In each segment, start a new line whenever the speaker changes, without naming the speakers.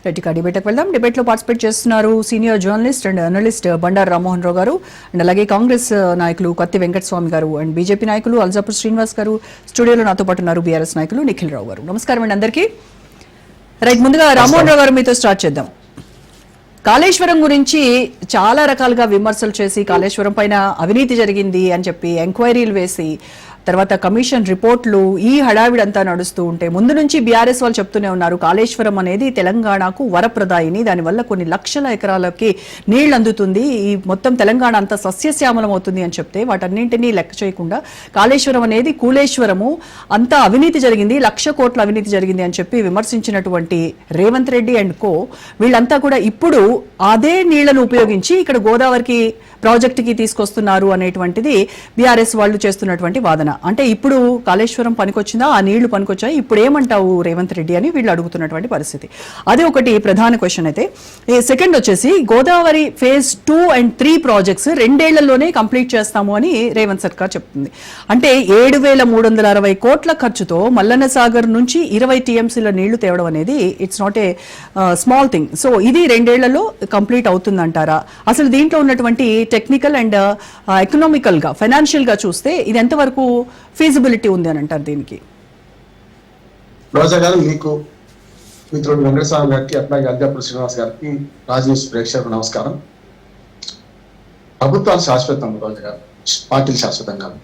రైట్గా డిబేట్కి వెళ్దాం. డిబేట్లో పార్టిసిపేట్ చేస్తున్నారు senior journalist and analyst Bandaru Rammohan Rao garu and అలాగే కాంగ్రెస్ నాయకులు కత్తి వెంకటస్వామి గారు అండ్ బీజేపీ నాయకులు అల్జాపూర్ శ్రీనివాస్ గారు. స్టూడియోలో నాతో పాటు ఉన్నారు బీఆర్ఎస్ నాయకులు నిఖిల్ రావు గారు. నమస్కారం అండి అందరికీ. రైట్, ముందుగా రామ్మోహన్ రావు గారు మీతో స్టార్ట్ చేద్దాం. కాళేశ్వరం గురించి చాలా రకాలుగా విమర్శలు చేసి కాళేశ్వరం పైన అవినీతి జరిగింది అని చెప్పి ఎంక్వైరీలు వేసి తర్వాత కమిషన్ రిపోర్ట్లు ఈ హడావిడంతా నడుస్తూ ఉంటే ముందు నుంచి బీఆర్ఎస్ వాళ్ళు చెప్తూనే ఉన్నారు కాళేశ్వరం అనేది తెలంగాణకు వరప్రదాయిని, దానివల్ల కొన్ని లక్షల ఎకరాలకి నీళ్లు అందుతుంది, ఈ మొత్తం తెలంగాణ అంతా సస్యశ్యామలం అవుతుంది అని చెప్తే వాటన్నింటినీ లెక్క చేయకుండా కాళేశ్వరం అనేది కూలేశ్వరము, అంతా అవినీతి జరిగింది, 1,00,000 కోట్ల అవినీతి జరిగింది అని చెప్పి విమర్శించినటువంటి రేవంత్ రెడ్డి అండ్ కో వీళ్ళంతా కూడా ఇప్పుడు అదే నీళ్లను ఉపయోగించి ఇక్కడ గోదావరికి ప్రాజెక్టుకి తీసుకొస్తున్నారు అనేటువంటిది బీఆర్ఎస్ వాళ్ళు చేస్తున్నటువంటి వాదన. అంటే ఇప్పుడు కాళేశ్వరం పనికొచ్చిందా, ఆ నీళ్లు పనికొచ్చాయి, ఇప్పుడు ఏమంటావు రేవంత్ రెడ్డి అని వీళ్ళు అడుగుతున్నటువంటి పరిస్థితి. అదే ఒకటి ప్రధాన క్వశ్చన్. అయితే సెకండ్ వచ్చేసి గోదావరి ఫేజ్ 2 and 3 ప్రాజెక్ట్స్ 2 ఏళ్లలోనే కంప్లీట్ చేస్తాము అని రేవంత్ సర్కార్ చెప్తుంది. అంటే 7,360 కోట్ల ఖర్చుతో మల్లన్న సాగర్ నుంచి 20 TMCల నీళ్లు తేవడం అనేది it's not a small thing. So ఇది 2 ఏళ్లలో కంప్లీట్ అవుతుందంటారా? అసలు దీంట్లో ఉన్నటువంటి టెక్నికల్ అండ్ ఎకనామికల్ గా ఫైనాన్షియల్ గా చూస్తే ఇది ఎంతవరకు ఫీజిబిలిటీ ఉంది అని అంటారు దీనికి?
రోజా గారు, మీకు మిత్రుడు వెంకటస్వామి గారికి అట్లాగే అల్జాపూర్ శ్రీనివాస్ గారికి రాజనీతి ప్రేక్షకులకు నమస్కారం. ప్రభుత్వాలు శాశ్వతం రోజా గారు, పార్టీలు శాశ్వతం కాదు.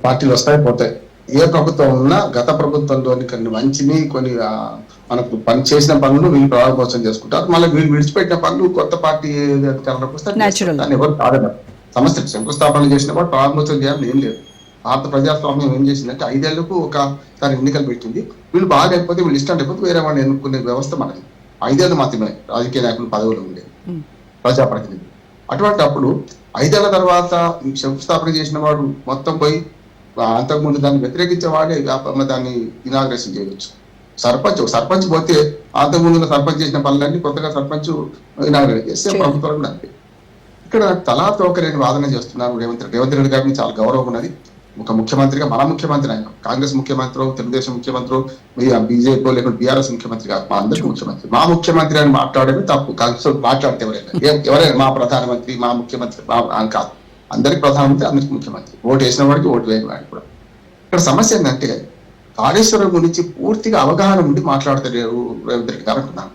పార్టీలు వస్తాయి పోతాయి. ఏ ప్రభుత్వం ఉన్నా గత ప్రభుత్వంలోని కొన్ని మంచిని కొన్ని మనకు పని చేసిన పనులు వీళ్ళు ప్రారంభోత్సవం చేసుకుంటారు, మళ్ళీ వీళ్ళు విడిచిపెట్టిన పనులు కొత్త పార్టీ అధికారంలోకి వస్తే దాన్ని ఎవరు కాదన్నారు. సమస్య శంకుస్థాపన చేసిన వాడు ప్రారంభోత్సవం చేయాలని ఏం లేదు. భారత ప్రజాస్వామ్యం ఏం చేసిందంటే 5 ఏళ్లకు ఒకసారి ఎన్నికలు పెట్టింది. వీళ్ళు బాగా అయిపోతే వీళ్ళు ఇష్టం అయిపోతే వేరే వాడిని ఎన్నుకునే వ్యవస్థ మనది. 5 ఏళ్ళు మాత్రమే రాజకీయ నాయకులు పదవులు ఉండే ప్రజాప్రతినిధి. అటువంటి అప్పుడు 5 ఏళ్ల తర్వాత శంకుస్థాపన చేసిన వాడు మొత్తం పోయి అంతకుముందు దాన్ని వ్యతిరేకించే వాడే దాన్ని ఇనాగ్రేషన్ చేయవచ్చు. సర్పంచ్ పోతే అంతకుముందు సర్పంచ్ చేసిన పనులన్నీ కొత్తగా సర్పంచ్ ఇనాగ్రేట్ చేస్తే ప్రభుత్వాలు కూడా అంతే. ఇక్కడ తలా తోకలేని వాదన చేస్తున్నారు రేవంత్ రెడ్డి గారిని. చాలా గౌరవం ఉన్నది. ఒక ముఖ్యమంత్రిగా మన ముఖ్యమంత్రి ఆయన, కాంగ్రెస్ ముఖ్యమంత్రి, తెలుగుదేశం ముఖ్యమంత్రి, బీజేపీ లేకుంటే బీఆర్ఎస్ ముఖ్యమంత్రి కాదు, మా అందరికీ ముఖ్యమంత్రి. మా ముఖ్యమంత్రి అని మాట్లాడేది తప్పు. మాట్లాడితే ఎవరైనా మా ప్రధానమంత్రి, మా ముఖ్యమంత్రి అని కాదు. అందరికి ప్రధానమంత్రి, అందరికి ముఖ్యమంత్రి. ఓటు వేసిన వాడికి, ఓటు వేయని వాడికి కూడా. ఇక్కడ సమస్య ఏంటంటే కాళేశ్వరం గురించి పూర్తిగా అవగాహన ఉండి మాట్లాడతలేరు రేవంత్ రెడ్డి గారు అంటున్నాను.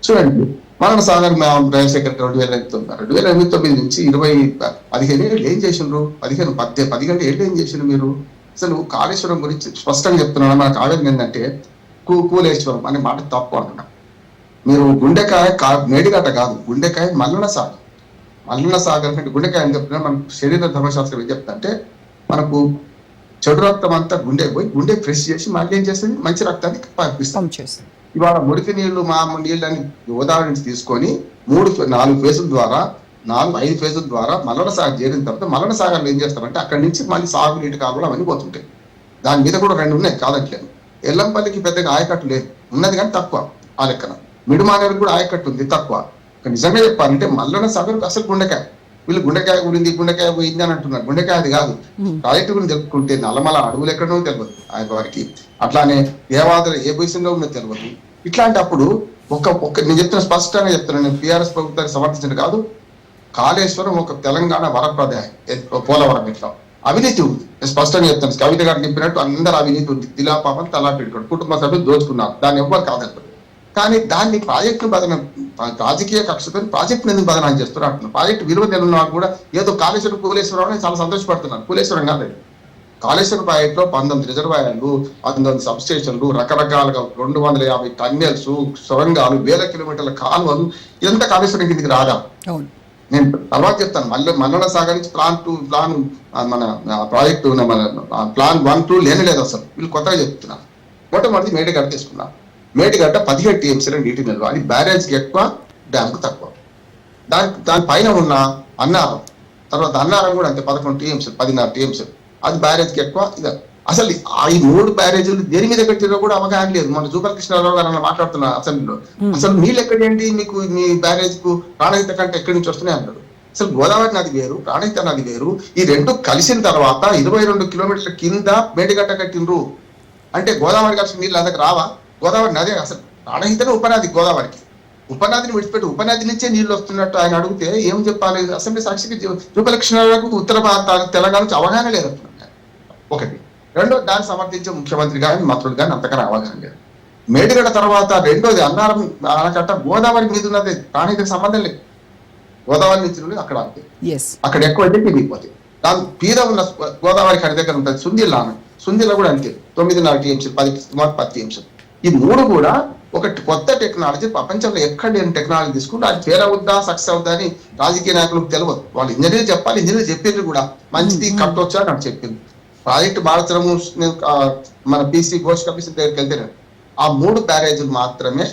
చూడండి, మల్లన్న సాగర్ రాజశేఖర్ 2009 నుంచి 15 ఏళ్ళు ఏం చేసిండ్రు? 15 ఏళ్ళు ఏం చేసిండ్రు మీరు? అసలు కాళేశ్వరం గురించి స్పష్టంగా చెప్తున్నాను. మనకు ఆవేదన ఏంటంటే కూలేశ్వరం అనే మాట తప్పు అంటున్నా. మీరు గుండెకాయ మేడిగడ్డ కాదు, గుండెకాయ మల్లన్న సాగర్ అంటే గుండెకాయ అని చెప్తున్నా. మన శరీర ధర్మశాస్త్రం ఏం చెప్తా అంటే మనకు చెడు రక్తం అంతా గుండె ఫ్రెష్ చేసి మళ్ళీ ఏం చేస్తుంది, మంచి రక్తాన్ని పంపిస్తాం. ఇవాళ మురికి నీళ్లు మా నీళ్ళని గోదావరి నుంచి తీసుకొని 4 ఫేజుల ద్వారా 5 ఫేజుల ద్వారా మల్లన్న సాగర్ చేరిన తర్వాత మల్లన్న సాగర్లో ఏం చేస్తారంటే అక్కడి నుంచి మళ్ళీ సాగునీటి కాలువలు అవన్నీ పోతుంటాయి. దాని మీద కూడా 2 ఉన్నాయి కాదట్లేదు. ఎల్లంపల్లికి పెద్దగా ఆయకట్టు లేదు, ఉన్నది కానీ తక్కువ. ఆ లెక్కన మిడుమానేరుకు కూడా ఆయకట్టు ఉంది, తక్కువ. నిజంగా చెప్పాలంటే మల్లన్న సాగర్ అసలు గుండెకాయ. వీళ్ళు గుండెకాయ పోయింది అని అంటున్నారు. గుండెకాయ అది కాదు. ప్రాజెక్టు గురించి తెలుసుకుంటే నల్లమల అడవులు ఎక్కడో తెలియదు ఆయన వారికి, అట్లానే దేవాదులు ఏ పొజిషన్లో ఉన్నదో తెలియదు. ఇట్లాంటి అప్పుడు నేను చెప్తున్నా, స్పష్టంగా చెప్తున్నాను, నేను టీఆర్ఎస్ ప్రభుత్వాన్ని సమర్థించడం కాదు. కాళేశ్వరం ఒక తెలంగాణ వరప్రదాయం. పోలవరం ఇట్లా అవినీతి ఉంది, నేను స్పష్టంగా చెప్తాను. కవిత గారు చెప్పినట్టు అందరూ అవినీతి ఉంది. తిలాపాపం తలాపెట్టుకోండి, కుటుంబ సభ్యులు దోచుకున్నారు, దాన్ని ఎవ్వరు కాదంటారు. కానీ దాన్ని ప్రాజెక్టును రాజకీయ కక్షతో ప్రాజెక్టును ఎందుకు బదనాలు చేస్తున్నారు అంటున్నారు. ప్రాజెక్టు విలువ తెలియని కూడా ఏదో కాళేశ్వరం కూలేశ్వరం చాలా సంతోషపడుతున్నారు. కూలేశ్వరం కాలేదు. కాళేశ్వరం ప్రాజెక్టులో 19 రిజర్వాయర్లు, 19 సబ్ స్టేషన్లు, రకరకాలుగా 250 టన్నెల్స్, సొరంగాలు, 1000 కిలోమీటర్ల కాలువలు, ఇదంతా కాళేశ్వరం కిందికి రాదా? నేను తర్వాత చెప్తాను. మల్లన్న సాగర్ నుంచి ప్లాన్ మన ప్రాజెక్టు ప్లాన్ 1, 2 లేనిలేదు అసలు. వీళ్ళు కొత్తగా చెప్తున్నారు. మొట్టమొదటి మేడిగడ్డ తీసుకున్నారు. మేడిగడ్డ 17 TMCల నీటి నిల్వ. అది బ్యారేజ్కి ఎక్కువ, డ్యామ్కి తక్కువ. దాని పైన ఉన్న అన్నారం, తర్వాత అన్నారం కూడా అంతే 11 TMC, 14 TMC. అది బ్యారేజ్కి ఎక్కువ. ఇది అసలు ఈ 3 బ్యారేజీలు దేని మీద కట్టినా కూడా అవగాహన లేదు. మన జూపల్ కృష్ణారావు గారు అలా మాట్లాడుతున్నారు అసెంబ్లీలో. అసలు నీళ్ళు ఎక్కడేంటి మీకు, మీ బ్యారేజ్ కు ప్రాణహిత కంటే ఎక్కడి నుంచి వస్తున్నాయి అన్నాడు. అసలు గోదావరి నది వేరు, ప్రాణహిత నది వేరు. ఈ 2 కలిసిన తర్వాత 22 కిలోమీటర్ల కింద మేడిగడ్డ కట్టిండ్రు. అంటే గోదావరి కలిసి నీళ్ళు అందరికి రావా? గోదావరి నదే అసలు ప్రాణహితనే ఉపనది గోదావరికి. ఉపనదిని విడిచిపెట్టి ఉపనది నుంచే నీళ్లు వస్తున్నట్టు ఆయన అడిగితే ఏం చెప్పాలి? అసెంబ్లీ సాక్షికి ఉపలక్షణాలకు ఉత్తర భారత తెలంగాణ నుంచి అవగాహన లేదంటున్నారు. ఒకటి. రెండో, దాన్ని సమర్థించే ముఖ్యమంత్రి కానీ మంత్రులు కానీ అంతకన్నా అవగాహన లేదు. మేడిగడ్డ తర్వాత రెండోది అన్నారం ఆనకట్ట గోదావరి మీద ఉన్నది, ప్రాణికి సంబంధం లేదు. గోదావరి నుంచి అక్కడ అక్కడ ఎక్కువ అయితే మిగిలిపోతాయి. దాని పీద ఉన్న గోదావరి ఖడి దగ్గర ఉంటుంది సుందిల్లా కూడా అంతే 9.5 TMC 10 TMC. ఈ మూడు కూడా ఒక కొత్త టెక్నాలజీ, ప్రపంచంలో ఎక్కడ లేని టెక్నాలజీ తీసుకుంటే అది ఫెయిల్ అవుద్దా సక్సెస్ అవుద్దా అని రాజకీయ నాయకులకు తెలియదు. వాళ్ళు ఇంజనీర్ చెప్పాలి, ఇంజనీర్ చెప్పిండ్రు కూడా మంచిది కట్టొచ్చా నాకు చెప్పింది. ప్రాజెక్టు భారతము మన PC ఘోష్ కమిషన్ దగ్గరికి వెళ్తే ఆ 3 బ్యారేజీలు మాత్రమే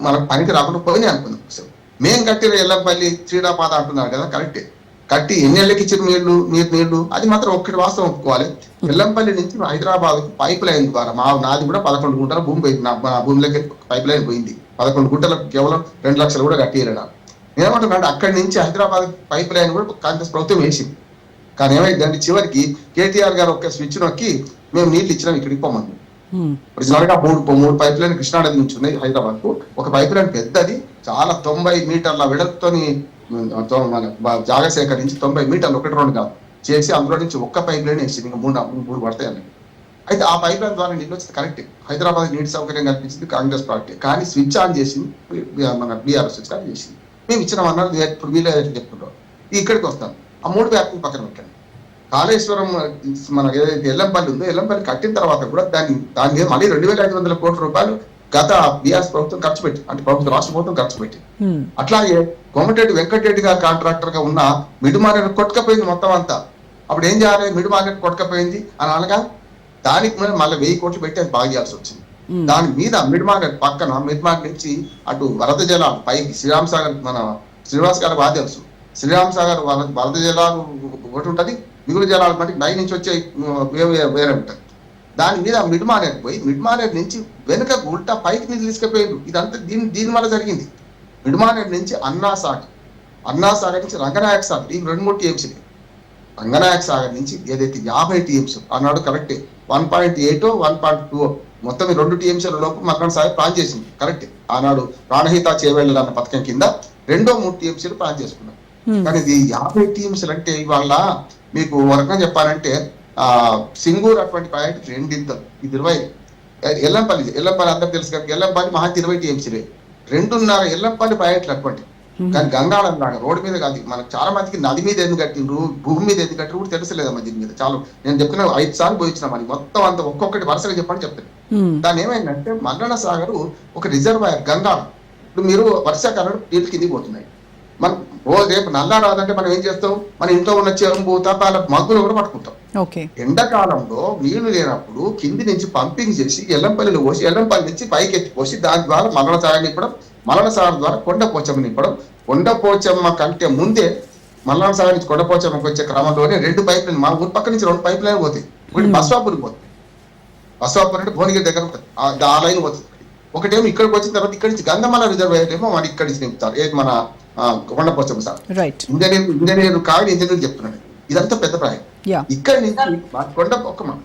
మనకు పనికి రాకుండా పోయినాయి అనుకుందాం. మేం కట్టిన ఎల్లంపల్లి శ్రీరాపాద అంటున్నారు కదా, కరెక్టే. కట్టి ఎన్నేళ్ళకి ఇచ్చిన నీళ్లు అది మాత్రం ఒక్కటి వాస్తవం ఒప్పుకోవాలి. వెల్లంపల్లి నుంచి హైదరాబాద్ పైప్ లైన్ ద్వారా నాది కూడా 11 గుంటల భూమి పోయింది. నా భూమిలోకి పైప్ లైన్ పోయింది. 11 గుంటలకు కేవలం 2 లక్షలు కూడా కట్టియలేడా. నేనేమంటున్నాను, అక్కడి నుంచి హైదరాబాద్ పైప్ లైన్ కూడా కాంగ్రెస్ ప్రభుత్వం వేసింది. కానీ ఏమైందండి, చివరికి KTR గారు ఒక స్విచ్ నొక్కి మేము నీళ్లు ఇచ్చినాం ఇక్కడికి పోమని. ఒరిజినల్ గా మూడు పైప్ లైన్ కృష్ణానది నుంచి ఉన్నాయి హైదరాబాద్ కు. ఒక పైప్ లైన్ పెద్దది, చాలా 90 మీటర్ల వెడల్పుతోని మన జాగ సేకరించి 90 మీటర్లు 1-2 కాదు చేసి అందులో నుంచి ఒక్క పైప్ లైన్ వేసింది. ఇంకా మూడు పడతాయని. అయితే ఆ పైప్ లైన్ ద్వారా నీళ్ళు వచ్చింది కరెక్ట్. హైదరాబాద్ నీటి సౌకర్యం కల్పించింది కాంగ్రెస్ పార్టీ. కానీ స్విచ్ ఆన్ చేసింది మన BRS స్విచ్ ఆన్ చేసింది. మేము ఇచ్చిన అన్నారు ఇప్పుడు వీళ్ళే చెప్తుంటాం. ఇక్కడికి వస్తాం. ఆ 3 వ్యాప్తులు పక్కన పెట్టండి. కాళేశ్వరం మన ఏదైతే ఎల్లంపల్లి ఉందో, ఎల్లంపల్లి కట్టిన తర్వాత కూడా దాని మీద మళ్ళీ 2,500 కోట్ల రూపాయలు గత BRS ప్రభుత్వం ఖర్చు పెట్టి, అంటే రాష్ట్ర ప్రభుత్వం ఖర్చు పెట్టి. అట్లాగే కోమటిరెడ్డి వెంకటరెడ్డి గారు కాంట్రాక్టర్ గా ఉన్న మిడ్ మార్కెట్ కొట్టుకపోయింది మొత్తం అంతా. అప్పుడు ఏం చేయాలి? మిడ్ మార్కెట్ కొట్టుకపోయింది అని అనగా దానికి మీద మళ్ళీ 1000 కోట్లు పెట్టి అది బాగా చేయాల్సి వచ్చింది. దాని మీద మిడ్ మార్కెట్ పక్కన మిడ్ మార్కెట్ నుంచి అటు వరద జలాలు పైకి శ్రీరామ్ సాగర్, మన శ్రీనివాస్ గారు బాగా తెలుసు, శ్రీరామ్ సాగర్ వరద జలాలు ఒకటి ఉంటుంది, మిగులు జలాలు బట్టి పై నుంచి వచ్చే వేరే ఉంటుంది. దాని మీద మిడ్ మార్కెట్ పోయి మిడ్ మార్కెట్ నుంచి వెనుక ఉల్టా పైకి నీళ్ళు తీసుకుపోయింది. ఇదంతా దీని వల్ల జరిగింది. మిడ్ మార్కెట్ నుంచి అన్నా సాగర్ నుంచి రంగనాయక సాగర్, ఈ 2-3 TMC. రంగనాయక సాగర్ నుంచి ఏదైతే 50 TMC అన్నాడు కరెక్టే. 1.8 1.2 మొత్తం 2 TMC లోపు మక్కన సాగర్ ప్లాన్ చేసింది కరెక్టే. ఆనాడు ప్రాణహిత చేవేళ్ళ అన్న పథకం కింద 2-3 TMC ప్లాన్ చేసుకున్నాం. కానీ ఇది 50 TMC అంటే ఇవాళ మీకు ఒక రకంగా చెప్పాలంటే సింగూర్ అటువంటి ప్రాజెక్ట్ 2 ఇది 20. ఎల్లంపల్లి అందరూ తెలుసు కదా, ఎల్లంపల్లి మహా 20 TMC 2.5 ఎల్లంపల్లి ప్రాజెక్టులు అటువంటి. కానీ గంగాళం లాగా రోడ్డు మీద కాదు. మనకు చాలా మందికి నది మీద ఎందుకు కట్టిండ్రు, భూమి మీద ఎందుకు కట్టిండ్రు కూడా తెలుసలేదమ్మా. దీని మీద చాలా నేను చెప్తున్నా 5 సార్లు పోయించిన మరి మొత్తం అంత ఒక్కొక్కటి వరుసగా చెప్పండి చెప్తాను. దాని ఏమైందంటే మల్లన సాగర్ ఒక రిజర్వాయర్ గంగాళం. ఇప్పుడు మీరు వర్షాకాలం నీళ్ళు కిందికి పోతున్నాయి. మనం రేపు నల్లా రాదంటే మనం ఏం చేస్తాం? మన ఇంట్లో ఉన్న చెంబు తపాల మగ్గులు కూడా పట్టుకుంటాం. ఎండాకాలంలో నీళ్లు లేనప్పుడు కింది నుంచి పంపింగ్ చేసి ఎల్లంపల్లిలో పోసి ఎల్లంపల్లి నుంచి పైకి ఎత్తి పోసి దాని ద్వారా మల్లన సాగర్ నింపడం, మల్లన సాగర్ ద్వారా కొండపోచమ్మ నింపడం. కొండపోచమ్మ కంటే ముందే మల్లన సాగర్ నుంచి కొండపోచమ్మకి వచ్చే క్రమంలోనే 2 పైప్ లైన్, మా ఊరి పక్క నుంచి 2 పైప్ లైన్ పోతాయి. ఒకటి బస్వాపూర్కి పోతుంది, బస్వాపూర్ అంటే భువనగిరి దగ్గర ఉంటుంది, ఆ లైన్ పోతుంది. ఒకటేమో ఇక్కడికి వచ్చిన తర్వాత ఇక్కడ నుంచి గంధమల రిజర్వాయర్ ఏమో మన ఇక్కడి నుంచి నింపుతారు, ఏది మన కొండపోచమ్మ సార్. ఇంజనీర్ కాదు, ఇంజనీర్ చెప్తున్నాడు. ఇదంతా పెద్ద ప్రాజెక్ట్. ఇక్కడి నుంచి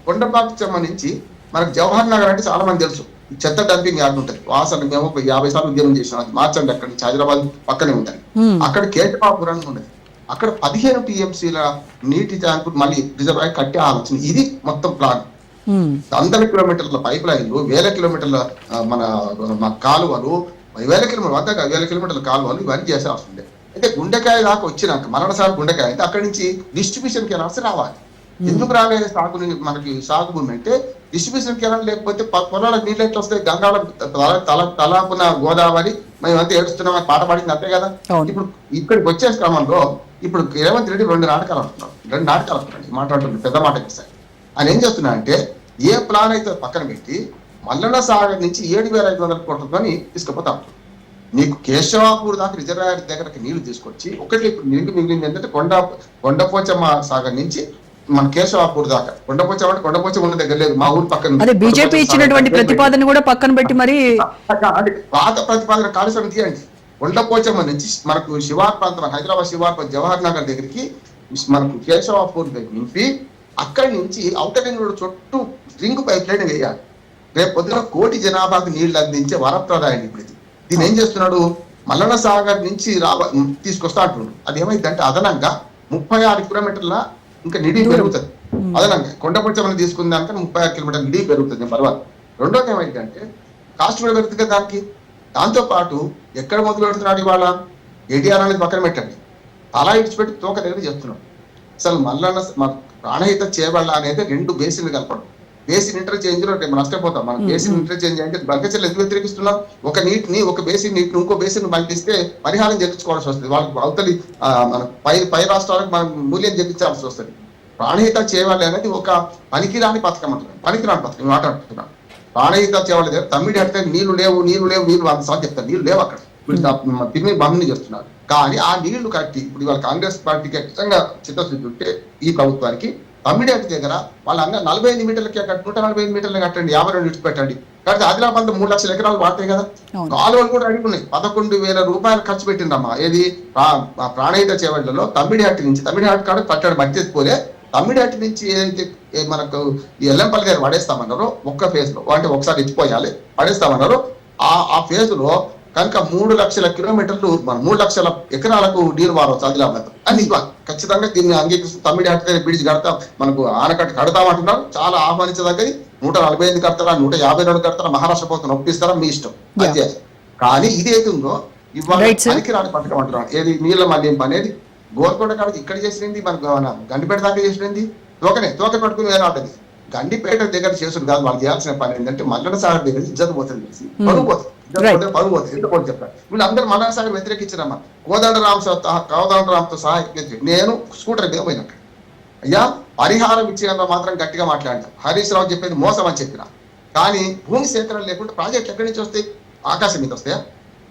కొండపోచమ్మ నుంచి మనకు జవహర్ నగర్ అంటే చాలా మంది తెలుసు, చెత్త డంపింగ్ యార్డ్ ఉంటుంది. వాసన మేము 50 సార్లు ఉద్యోగం చేసినాం. అది మార్చండి, అక్కడి నుంచి హైదరాబాద్ పక్కనే ఉంటుంది. అక్కడ కేటపాపురం ఉన్నది. అక్కడ 15 TMCల నీటి ట్యాంకు మళ్ళీ రిజర్వాయర్ కట్టే ఆలోచన. ఇది మొత్తం ప్లాన్. 100 కిలోమీటర్ల పైప్ లైన్లు, 1000 కిలోమీటర్ల మన కాలువలు, 1000 కిలోమీటర్ల కాలువలు, ఇవన్నీ చేసే అవసరం ఉంది. అయితే గుండెకాయ దాకా వచ్చినాక మరణసారి గుండెకాయ అయితే అక్కడి నుంచి డిస్ట్రిబ్యూషన్ కెనాల్స్ రావాలి. ఎందుకు రాలేదు సాగు మనకి సాగు భూమి అంటే? డిస్ట్రిబ్యూషన్ కెనాల్ లేకపోతే పొలాలకు నీళ్ళు ఎట్లా వస్తాయి? గంగాళం తలాపున గోదావరి మేమంతా ఏడుస్తున్నాం పాట పాడింది అంతే కదా. ఇప్పుడు ఇక్కడికి వచ్చే క్రమంలో ఇప్పుడు రేవంత్ రెడ్డి 2 నాటకాలు అంటున్నాడు. 2 నాటకాలు అంటున్నాడు, మాట్లాడుతుంది పెద్ద మాట ఇస్తాయి. ఆయన ఏం చేస్తున్నా అంటే ఏ ప్లాన్ అయితే పక్కన పెట్టి మల్లన సాగర్ నుంచి 7,500 కోట్లతో తీసుకుపోతాం. నీకు కేశవాపూర్ దాకా రిజర్వాయర్ దగ్గరకి నీళ్లు తీసుకొచ్చి ఒకటి ఇప్పుడు నీళ్లు మిగిలింది ఏంటంటే కొండపోచమ్మ సాగర్ నుంచి మన కేశవాపూర్ దాకా. కొండపోచమ్మ ఉన్న దగ్గర లేదు, మా ఊరు పక్కన.
బీజేపీ ఇచ్చినటువంటి ప్రతిపాదన కూడా పక్కన పెట్టి మరి
పాత ప్రతిపాదన కాళేశ్వరం తీయండి. కొండపోచమ్మ నుంచి మనకు శివార్ ప్రాంతం, హైదరాబాద్ శివార్ జవహర్ నగర్ దగ్గరికి మనకు కేశవాపూర్ దగ్గర నింపి అక్కడి నుంచి ఔటర్ రింగ్ రోడ్ చుట్టూ రింగ్ పైప్ లైన్ వేయాలి. రేపు పొద్దున 1 కోటి జనాభాకు నీళ్లు అందించే వరప్రదాయం ఇప్పుడు ఇది. దీని ఏం చేస్తున్నాడు, మల్లన్న సాగర్ నుంచి తీసుకొస్తా అంటున్నాడు. అది ఏమైందంటే అదనంగా 36 కిలోమీటర్ల ఇంకా నిధి పెరుగుతుంది. అదనంగా కొండపచ్చమని తీసుకున్న దానిక 36 కిలోమీటర్ల నిధి పెరుగుతుంది పర్వాలేదు. రెండోది ఏమైందంటే కాస్ట్ కూడా పెరుగుతుంది కదా దానికి. దాంతో పాటు ఎక్కడ మొదలు పెడుతున్నాడు ఇవాళ, ఏటీఆర్ అనేది పక్కన పెట్టండి, తలా ఇడిచిపెట్టి తోక దగ్గర చెప్తున్నాడు. అసలు మల్లన్న ప్రాణహిత చేవళ్ళ అనేది 2 బేసిన్లు కలపడం. బేసిన్ ఇంటర్చేంజ్ లో నష్టపోతాం మనం. బేసిన్ ఇంటర్చేంజ్ అంటే బంకచర్లు ఎందుకు వ్యతిరేకిస్తున్నాం, ఒక నీటిని ఒక బేసిన్ నీటిని ఇంకో బేసిన్ పంపిస్తే పరిహారం చెల్లించుకోవాల్సి వస్తుంది. వాళ్ళకి అవతలి మన పై రాష్ట్రాలకు మనం మూల్యం చెల్లించాల్సి వస్తుంది. ప్రాణహిత చేవాలి అనేది ఒక పనికిరాని పథకం అంటున్నాం, పనికిరాని పథకం మాట్లాడుతున్నాం. ప్రాణహిత చేవాలి దగ్గర తమ్మిడి అంటే నీళ్లు లేవు వంద సార్లు చెప్తారు, నీళ్లు లేవు అక్కడ, తిరిగి బంధుని చేస్తున్నారు. కానీ ఆ నీళ్లు కట్టి ఇప్పుడు ఇవాళ కాంగ్రెస్ పార్టీకి ఖచ్చితంగా చిత్తశుద్ధి ఉంటే ఈ ప్రభుత్వానికి తమ్మిడి అట్టి దగ్గర వాళ్ళ 45 మీటర్లకే కట్టి 145 మీటర్లు కట్టండి, 52 ఇటు పెట్టండి. కాబట్టి ఆదిలాబాద్ 3 లక్షల ఎకరాలు వాడతాయి కదా. కాలువలు కూడా అడిగి 11,000 రూపాయలు ఖర్చు పెట్టిందమ్మా. ఏది ప్రాణహిత చేవళ్లలో తమ్మిడి హట్టి నుంచి, తమ్మిడి హట్టి కాడ పట్టాడు మధ్య పోలే, తమ్మిడి హట్టి నుంచి ఏదైతే మనకు ఈ ఎల్లంపల్లి గారు పడేస్తామన్నారో ఒక్క ఫేజ్ లో, అంటే ఒకసారి ఇచ్చిపోయాలి పడేస్తామన్నారో ఆ ఫేజ్ లో కనుక 3 లక్షల కిలోమీటర్లు మన 3 లక్షల ఎకరాలకు నీరు మారవచ్చు ఆదిలాబాద్ అని ఖచ్చితంగా దీన్ని అంగీకరిస్తూ తమ్మిడి హట్టి బ్రిడ్జ్ కడతాం, మనకు ఆనకట్ట కడతామంటున్నారు. చాలా ఆహ్వానించదగ్గది. 145 కడతారా, 152 కడతారా, మహారాష్ట్ర ప్రభుత్వం ఒప్పిస్తారా మీ ఇష్టం. అదే కానీ ఇది ఏది ఉందో ఇవాళ పనికిరాని పథకం అంటున్నాడు. ఏది నీళ్ళ మళ్లింపు అనేది గోల్కొండ కాడికి ఇక్కడ చేసినది, మనకు గండిపేట దాకా చేసినది తోక పట్టుకుని వేరాటది. గండిపేట దగ్గర చేసుడు కాదు, వాళ్ళు చేయాల్సిన పని ఏంటంటే మల్లన్న సాగర్ దగ్గర ఇజ్జత్ పోతుంది, పరుగు పోతుంది, పరుగు పోతుంది. ఎంత పోటీ చెప్తారు వీళ్ళందరూ మల్లన్న సాగర్ వ్యతిరేకించారమ్మా. కోదండరామ్తో సహా నేను స్కూటర్ మీద పోయినట్టు అయ్యా పరిహారం ఇచ్చేంత మాత్రం గట్టిగా మాట్లాడినా. హరీష్ రావు చెప్పేది మోసం అని చెప్పిన. కానీ భూమి సేకరణ లేకుండా ప్రాజెక్టులు ఎక్కడి నుంచి వస్తాయి, ఆకాశం మీద వస్తాయా?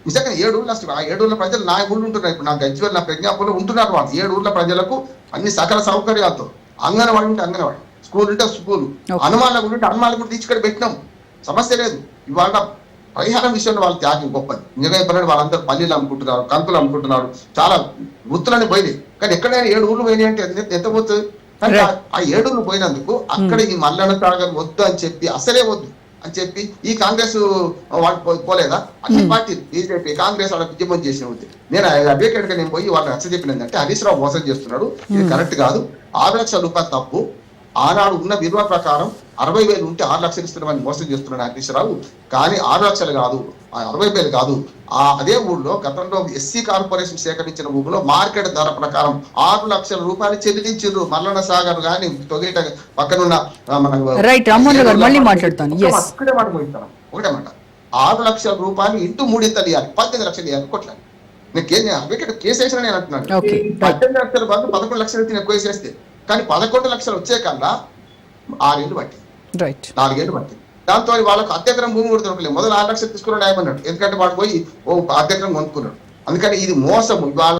నిజంగా 7 ఊళ్ళ నష్టం. ఆ 7 ఊళ్ళ ప్రజలు నా ఊళ్ళు ఉంటున్నారు. ఇప్పుడు నా గజ్వేల్ నా ప్రజ్ఞాపూర్లో ఉంటున్నారు వాళ్ళు. 7 ఊళ్ళ ప్రజలకు అన్ని సకల సౌకర్యాలతో, అంగన్వాడి ఉంటే అంగన్వాడి, స్కూల్ ఉంటే స్కూల్, హనుమాన్ల గుడి ఉంటే హనుమాన్ల గుడి తీసుకొని పెట్టినాం, సమస్య లేదు. ఇవాళ పరిహారం విషయంలో వాళ్ళ త్యాగం గొప్పది. నిజంగా చెప్పినట్టు వాళ్ళందరూ పల్లీలు అమ్ముకుంటున్నారు, కంకులు అమ్ముకుంటున్నారు, చాలా వృత్తులని పోయినాయి. కానీ ఎక్కడైనా 7 ఊళ్ళు పోయినాయి అంటే ఎంత పోతుంది? కానీ ఆ 7 ఊళ్ళు పోయినందుకు అక్కడ ఈ మల్లన్న సాగర్ వద్దు అని చెప్పి, అసలే వద్దు అని చెప్పి ఈ కాంగ్రెస్ వాళ్ళు పోలేదా? అన్ని పార్టీలు బీజేపీ కాంగ్రెస్ వాళ్ళ ఉద్యమం చేసిన ఉంది. నేను అడ్వకేట్ గా నేను పోయి వాళ్ళని నచ్చ చెప్పిన ఏంటంటే హరీష్ రావు మోసం చేస్తున్నాడు, ఇది కరెక్ట్ కాదు, 6 లక్షల రూపాయలు తప్పు. ఆనాడు ఉన్న విలువ ప్రకారం 60,000 ఉంటే 6 లక్షలు ఇస్తున్నామని మోసం చేస్తున్నాడు హరీష్ రావు. కానీ 6 లక్షలు కాదు, 60,000 కాదు. అదే ఊళ్ళో గతంలో ఎస్సీ కార్పొరేషన్ సేకరించిన భూమిలో మార్కెట్ ధర ప్రకారం 6 లక్షల రూపాయలు చెల్లించారు. మల్లన్న సాగర్ కానీ తొగిట పక్కనున్న అక్కడే మాట పోయిస్తాను. ఒకటే మాట, 6 లక్షల రూపాయలు ఇంటూ 3 ఇంతలు ఇవ్వాలి, 18 లక్షలు ఇవ్వాలి కొట్లాలి. నేను కేసు వేసిన నేను అంటున్నాను. 18 లక్షల బదులు 11 లక్షలు అయితే ఎక్కువ వేసేస్తే, కానీ 11 లక్షలు వచ్చే కన్నా 6 ఏళ్ళు పట్టింది, 4 ఏళ్ళు పట్టింది. దాంతో వాళ్ళకు అద్దెకరం భూమి కూడా దొరకలేదు. మొదలు 6 లక్షలు తీసుకున్నాడు ఆయమన్నాడు, ఎందుకంటే వాడు పోయి అద్దెకరం కొనుక్కున్నాడు. అందుకని ఇది మోసము. ఇవాళ